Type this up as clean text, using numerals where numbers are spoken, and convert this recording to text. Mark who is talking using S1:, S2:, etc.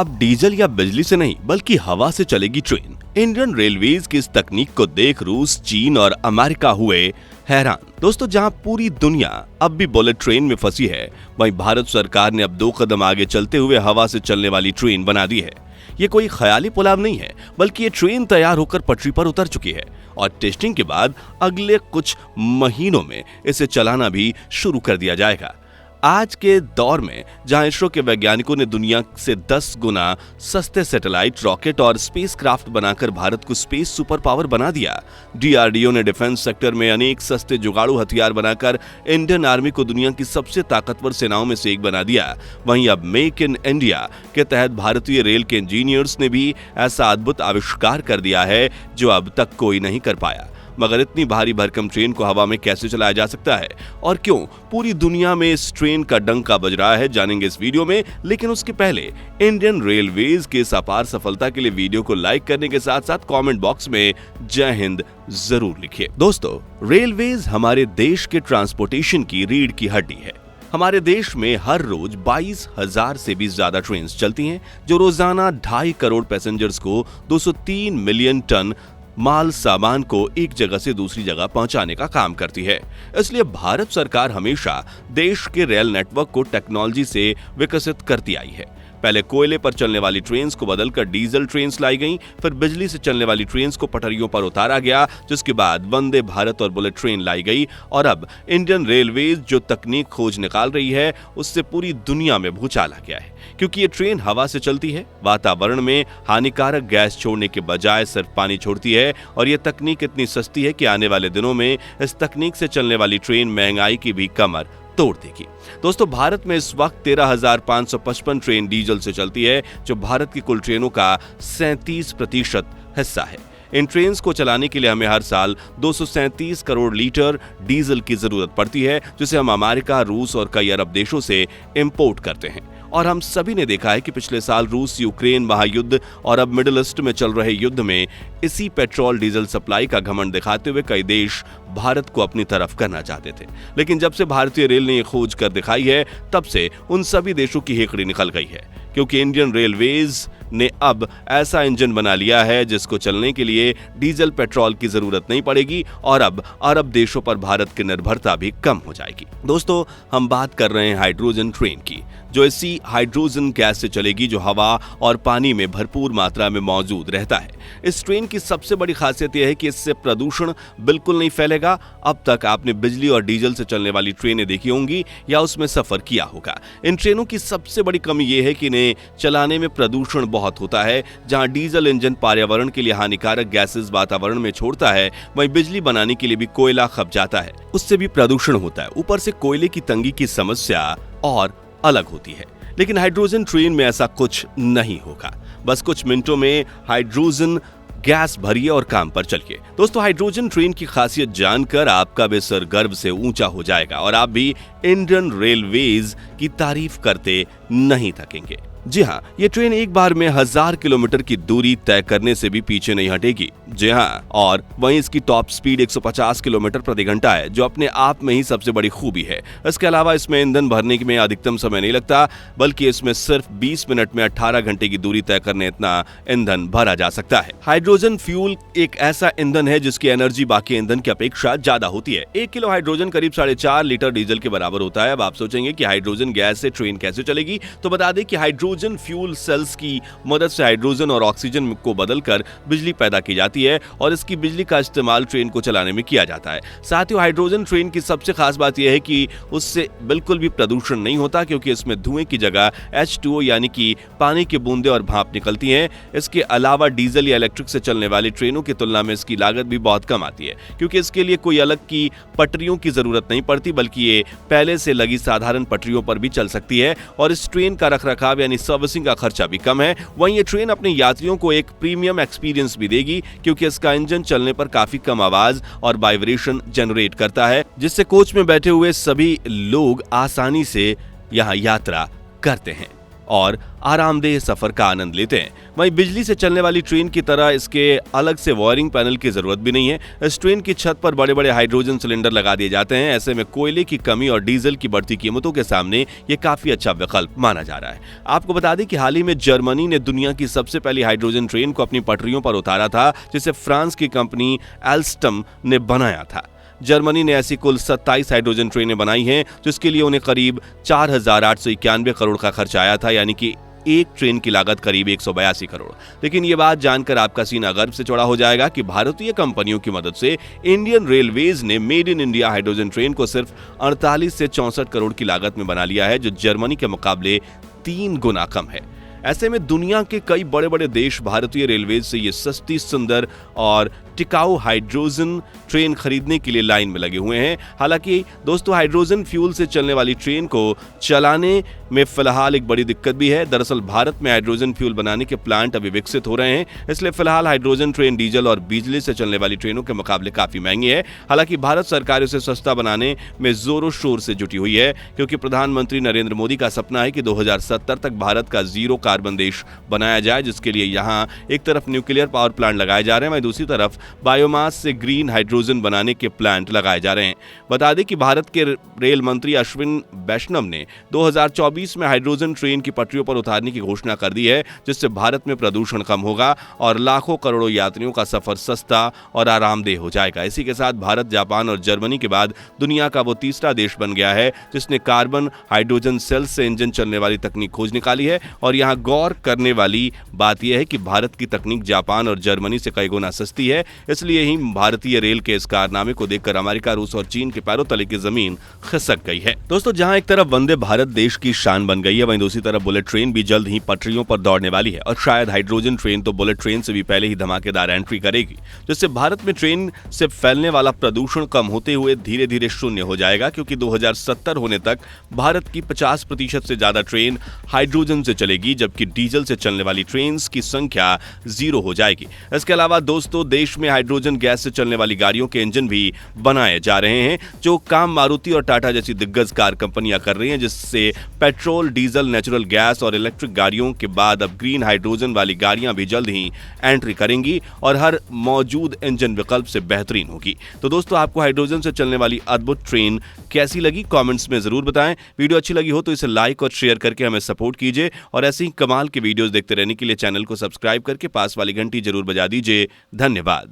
S1: अब डीजल या बिजली से नहीं बल्कि हवा से चलेगी ट्रेन। इंडियन रेलवेज की इस तकनीक को देख रूस, चीन और अमेरिका हुए हैरान। दोस्तों, जहां पूरी दुनिया अब भी बुलेट ट्रेन में फंसी है, वहीं भारत सरकार ने अब 2 कदम आगे चलते हुए हवा से चलने वाली ट्रेन बना दी है। ये कोई ख्याली पुलाव नहीं है, बल्कि ये ट्रेन तैयार होकर पटरी पर उतर चुकी है और टेस्टिंग के बाद अगले कुछ महीनों में इसे चलाना भी शुरू कर दिया जाएगा। आज के दौर में जहां इसरो के वैज्ञानिकों ने दुनिया से 10 गुना सस्ते सैटेलाइट, रॉकेट और स्पेसक्राफ्ट बनाकर भारत को स्पेस सुपर पावर बना दिया, डीआरडीओ ने डिफेंस सेक्टर में अनेक सस्ते जुगाड़ू हथियार बनाकर इंडियन आर्मी को दुनिया की सबसे ताकतवर सेनाओं में से एक बना दिया, वहीं अब मेक इन इंडिया के तहत भारतीय रेल के इंजीनियर्स ने भी ऐसा अद्भुत आविष्कार कर दिया है जो अब तक कोई नहीं कर पाया। मगर इतनी भारी भरकम ट्रेन को हवा में कैसे चलाया जा सकता है और क्यों पूरी दुनिया में इस ट्रेन का डंका बज रहा है, जानेंगे इस वीडियो में। लेकिन उसके पहले इंडियन रेलवेज के इस अपार सफलता के लिए वीडियो को लाइक करने के साथ साथ कमेंट बॉक्स में जय हिंद जरूर लिखिए। दोस्तों, रेलवेज हमारे देश के ट्रांसपोर्टेशन की रीढ़ की हड्डी है। हमारे देश में हर रोज 22,000 से भी ज्यादा ट्रेन चलती हैं, जो रोजाना 2.5 करोड़ पैसेंजर्स को 203 मिलियन टन माल सामान को एक जगह से दूसरी जगह पहुंचाने का काम करती है। इसलिए भारत सरकार हमेशा देश के रेल नेटवर्क को टेक्नोलॉजी से विकसित करती आई है। पहले कोयले पर चलने वाली ट्रेन्स को बदलकर डीजल ट्रेन्स लाई गईं, फिर बिजली से चलने वाली ट्रेन्स को पटरियों पर उतारा गया, जिसके बाद वंदे भारत और बुलेट ट्रेन लाई गई और अब इंडियन रेलवेज जो तकनीक खोज निकाल रही है उससे पूरी दुनिया में भूचाल आ गया है। क्योंकि ये ट्रेन हवा से चलती है, वातावरण में हानिकारक गैस छोड़ने के बजाय सिर्फ पानी छोड़ती है और ये तकनीक इतनी सस्ती है कि आने वाले दिनों में इस तकनीक से चलने वाली ट्रेन महंगाई की भी कमर तोड़ देगी। दोस्तों, भारत में इस वक्त 13,555 ट्रेन डीजल से चलती है, जो भारत की कुल ट्रेनों का 37% हिस्सा है। इन ट्रेन्स को चलाने के लिए हमें हर साल 237 करोड़ लीटर डीजल की जरूरत पड़ती है, जिसे हम अमेरिका, रूस और कई अरब देशों से इंपोर्ट करते हैं। और हम सभी ने देखा है कि पिछले साल रूस यूक्रेन महायुद्ध और अब मिडिल ईस्ट में चल रहे युद्ध में इसी पेट्रोल डीजल सप्लाई का घमंड दिखाते हुए कई देश भारत को अपनी तरफ करना चाहते थे। लेकिन जब से भारतीय रेल ने ये खोज कर दिखाई है, तब से उन सभी देशों की हेकड़ी निकल गई है, क्योंकि इंडियन रेलवेज ने अब ऐसा इंजन बना लिया है जिसको चलने के लिए डीजल पेट्रोल की जरूरत नहीं पड़ेगी और अब अरब देशों पर भारत की निर्भरता भी कम हो जाएगी। दोस्तों, हम बात कर रहे हैं हाइड्रोजन ट्रेन की, जो इसी हाइड्रोजन गैस से चलेगी जो हवा और पानी में भरपूर मात्रा में मौजूद रहता है। इस ट्रेन की सबसे बड़ी खासियत यह है कि इससे प्रदूषण बिल्कुल नहीं फैलेगा। अब तक आपने बिजली और डीजल से चलने वाली ट्रेनें देखी होंगी या उसमें सफर किया होगा। इन ट्रेनों की सबसे बड़ी कमी यह है कि इन्हें चलाने में प्रदूषण बहुत होता है। जहां डीजल इंजन पर्यावरण के लिए हानिकारक गैसेस वातावरण में छोड़ता है, वहीं बिजली बनाने के लिए भी कोयला खप जाता है, उससे भी प्रदूषण होता है। ऊपर से कोयले की तंगी की समस्या और अलग होती है। लेकिन हाइड्रोजन ट्रेन में ऐसा कुछ नहीं होगा। बस कुछ मिनटों में हाइड्रोजन गैस भरिए और काम पर चलिए। दोस्तों, हाइड्रोजन ट्रेन की खासियत जानकर आपका भी सर गर्व से ऊंचा हो जाएगा और आप भी इंडियन रेलवेज की तारीफ करते नहीं थकेंगे। जी हाँ, ये ट्रेन एक बार में 1000 किलोमीटर की दूरी तय करने से भी पीछे नहीं हटेगी। जी हाँ, और वहीं इसकी टॉप स्पीड 150 किलोमीटर प्रति घंटा है, जो अपने आप में ही सबसे बड़ी खूबी है। इसके अलावा इसमें ईंधन भरने में अधिकतम समय नहीं लगता, बल्कि इसमें सिर्फ 20 मिनट में 18 घंटे की दूरी तय करने इतना ईंधन भरा जा सकता है। हाइड्रोजन फ्यूल एक ऐसा ईंधन है जिसकी एनर्जी बाकी ईंधन की अपेक्षा ज्यादा होती है। 1 किलो हाइड्रोजन करीब 4.5 लीटर डीजल के बराबर होता है। अब आप सोचेंगे कि हाइड्रोजन गैस से ट्रेन कैसे चलेगी, तो बता दें कि हाइड्रोजन फ्यूल सेल्स की मदद से हाइड्रोजन और ऑक्सीजन को बदलकर बिजली पैदा की जाती है और इसकी बिजली का इस्तेमाल ट्रेन को चलाने में किया जाता है। साथियों, हाइड्रोजन ट्रेन की सबसे खास बात यह है कि उससे बिल्कुल भी प्रदूषण नहीं होता, क्योंकि इसमें धुएं की जगह H2O यानी कि पानी की बूंदें और भाप निकलती हैं। इसके अलावा डीजल या इलेक्ट्रिक से चलने वाली ट्रेनों की तुलना में इसकी लागत भी बहुत कम आती है, क्योंकि इसके लिए कोई अलग की पटरियों की जरूरत नहीं पड़ती, बल्कि ये पहले से लगी साधारण पटरियों पर भी चल सकती है और इस ट्रेन का रखरखाव यानी सर्विसिंग का खर्चा भी कम है। वहीं ये ट्रेन अपने यात्रियों को एक प्रीमियम एक्सपीरियंस भी देगी, क्योंकि इसका इंजन चलने पर काफी कम आवाज और वाइब्रेशन जनरेट करता है, जिससे कोच में बैठे हुए सभी लोग आसानी से यहां यात्रा करते हैं। और आरामदेह सफर का आनंद लेते हैं। वहीं बिजली से चलने वाली ट्रेन की तरह इसके अलग से वायरिंग पैनल की जरूरत भी नहीं है। इस ट्रेन की छत पर बड़े बड़े हाइड्रोजन सिलेंडर लगा दिए जाते हैं। ऐसे में कोयले की कमी और डीजल की बढ़ती कीमतों के सामने ये काफी अच्छा विकल्प माना जा रहा है। आपको बता दें कि हाल ही में जर्मनी ने दुनिया की सबसे पहली हाइड्रोजन ट्रेन को अपनी पटरियों पर उतारा था, जिसे फ्रांस की कंपनी एल्स्टम ने बनाया था। जर्मनी ने ऐसी कुल 27 हाइड्रोजन ट्रेनें बनाई हैं, जिसके लिए उन्हें करीब 4,891 करोड़ का खर्च आया था, यानी कि एक ट्रेन की लागत करीब 182 करोड़। लेकिन ये बात जानकर आपका सीना गर्व से चौड़ा हो जाएगा कि भारतीय कंपनियों की मदद से इंडियन रेलवेज ने made in India hydrogen train को सिर्फ 48 से 64 करोड़ की लागत में बना लिया है, जो जर्मनी के मुकाबले 3 गुना कम है। ऐसे में दुनिया के कई बड़े बड़े देश भारतीय रेलवेज से ये सस्ती, सुंदर और टिकाऊ हाइड्रोजन ट्रेन खरीदने के लिए लाइन में लगे हुए हैं। हालांकि दोस्तों, हाइड्रोजन फ्यूल से चलने वाली ट्रेन को चलाने में फिलहाल एक बड़ी दिक्कत भी है। दरअसल भारत में हाइड्रोजन फ्यूल बनाने के प्लांट अभी विकसित हो रहे हैं, इसलिए फिलहाल हाइड्रोजन ट्रेन डीजल और बिजली से चलने वाली ट्रेनों के मुकाबले काफी महंगी है। हालांकि भारत सरकार इसे सस्ता बनाने में जोरों शोर से जुटी हुई है, क्योंकि प्रधानमंत्री नरेंद्र मोदी का सपना है कि 2070 तक भारत का जीरो कार्बन देश बनाया जाए, जिसके लिए यहाँ एक तरफ न्यूक्लियर पावर प्लांट लगाए जा रहे हैं, वहीं दूसरी तरफ बायोमास से ग्रीन हाइड्रोजन बनाने के प्लांट लगाए जा रहे हैं। बता दें कि भारत के रेल मंत्री अश्विन वैष्णव ने 2024 में हाइड्रोजन ट्रेन की पटरियों पर उतारने की घोषणा कर दी है, जिससे भारत में प्रदूषण कम होगा और लाखों करोड़ों यात्रियों का सफर सस्ता और आरामदेह हो जाएगा। इसी के साथ भारत, जापान और जर्मनी के बाद दुनिया का वो तीसरा देश बन गया है जिसने कार्बन हाइड्रोजन सेल से इंजन चलने वाली तकनीक खोज निकाली है। और यहाँ गौर करने वाली बात यह है कि भारत की तकनीक जापान और जर्मनी से कई गुना सस्ती है, इसलिए ही भारतीय रेल के इस कारनामे को देखकर अमेरिका, रूस और चीन के पैरों तले की जमीन खिसक गई है। दोस्तों, जहां एक तरफ वंदे भारत देश की शान बन गई है, वहीं दूसरी तरफ बुलेट ट्रेन भी जल्द ही पटरियों पर दौड़ने वाली है। और शायद हाइड्रोजन ट्रेन तो बुलेट ट्रेन से भी पहले ही धमाकेदार एंट्री करेगी, जिससे भारत में ट्रेन से फैलने वाला प्रदूषण कम होते हुए धीरे धीरे शून्य हो जाएगा, क्योंकि 2070 होने तक भारत की 50% से ज्यादा ट्रेन हाइड्रोजन से चलेगी, जबकि डीजल से चलने वाली ट्रेन की संख्या 0 हो जाएगी। इसके अलावा दोस्तों, देश में हाइड्रोजन गैस से चलने वाली गाड़ियों के इंजन भी बनाए जा रहे हैं, जो काम मारुति और टाटा जैसी दिग्गज कार कंपनियां कर रही हैं, जिससे पेट्रोल, डीजल, नेचुरल गैस और इलेक्ट्रिक गाड़ियों के बाद अब ग्रीन हाइड्रोजन वाली गाड़ियां भी जल्द ही एंट्री करेंगी और हर मौजूद इंजन विकल्प से बेहतरीन होगी। तो दोस्तों, आपको हाइड्रोजन से चलने वाली अद्भुत ट्रेन कैसी लगी, कमेंट्स में जरूर बताएं। वीडियो अच्छी लगी हो तो इसे लाइक और शेयर करके हमें सपोर्ट कीजिए, और ऐसे ही कमाल के वीडियोस देखते रहने के लिए चैनल को सब्सक्राइब करके पास वाली घंटी जरूर बजा दीजिए। धन्यवाद।